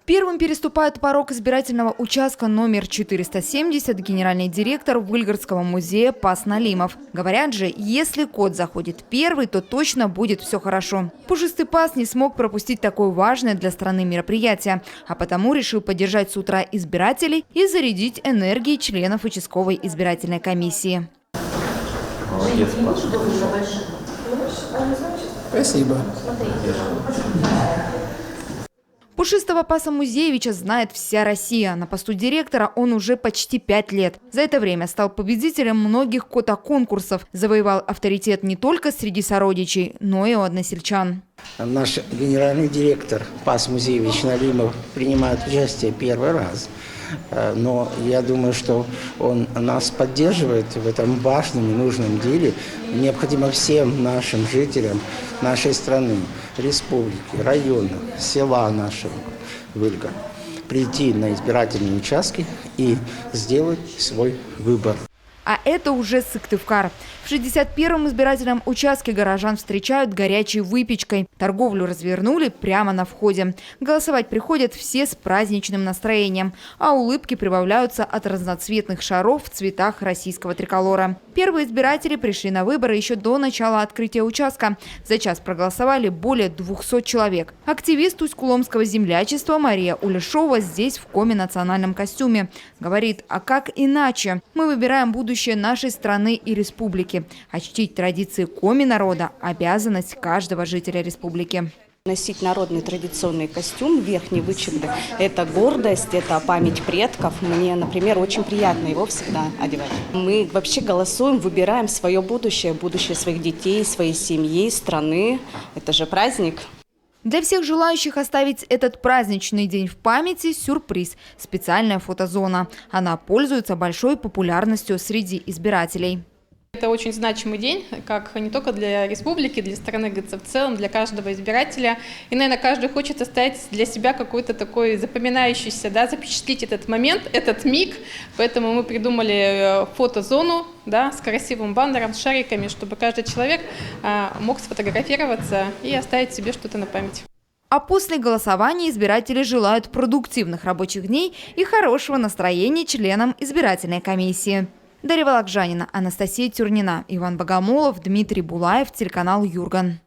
Первым переступает порог избирательного участка номер 470 генеральный директор Выльгородского музея Пас Налимов. Говорят же, если кот заходит первый, то точно будет все хорошо. Пушистый пас не смог пропустить такое важное для страны мероприятие, а потому решил поддержать с утра избирателей и зарядить энергией членов участковой избирательной комиссии. Молодец, Паша. Спасибо. Пушистого паса Музеевича знает вся Россия. На посту директора он уже почти 5 лет. За это время стал победителем многих кота-конкурсов. Завоевал авторитет не только среди сородичей, но и у односельчан. Наш генеральный директор Пас Музеевич Налимов принимает участие первый раз. Но я думаю, что он нас поддерживает в этом важном и нужном деле. Необходимо всем нашим жителям нашей страны, республики, района, села нашего Выльгорода прийти на избирательные участки и сделать свой выбор. А это уже Сыктывкар. В 61-м избирательном участке горожан встречают горячей выпечкой. Торговлю развернули прямо на входе. Голосовать приходят все с праздничным настроением, а улыбки прибавляются от разноцветных шаров в цветах российского триколора. Первые избиратели пришли на выборы еще до начала открытия участка. За час проголосовали более 200 человек. Активист Усть-Куломского землячества Мария Улешова здесь в коми-национальном костюме. Говорит, а как иначе? Мы выбираем будущее нашей страны и республики. А чтить традиции коми-народа – обязанность каждого жителя республики. Носить народный традиционный костюм верхней вычеты – это гордость, это память предков. Мне, например, очень приятно его всегда одевать. Мы вообще голосуем, выбираем свое будущее, будущее своих детей, своей семьи, страны. Это же праздник. Для всех желающих оставить этот праздничный день в памяти – сюрприз – специальная фотозона. Она пользуется большой популярностью среди избирателей. Это очень значимый день, как не только для республики, для страны, говорится, в целом, для каждого избирателя. И, наверное, каждый хочет оставить для себя какой-то такой запоминающийся, да, запечатлеть этот момент, этот миг. Поэтому мы придумали фотозону, да, с красивым баннером, с шариками, чтобы каждый человек мог сфотографироваться и оставить себе что-то на память. А после голосования избиратели желают продуктивных рабочих дней и хорошего настроения членам избирательной комиссии. Дарья Волокжанина, Анастасия Тюрнина, Иван Богомолов, Дмитрий Булаев, телеканал Юрган.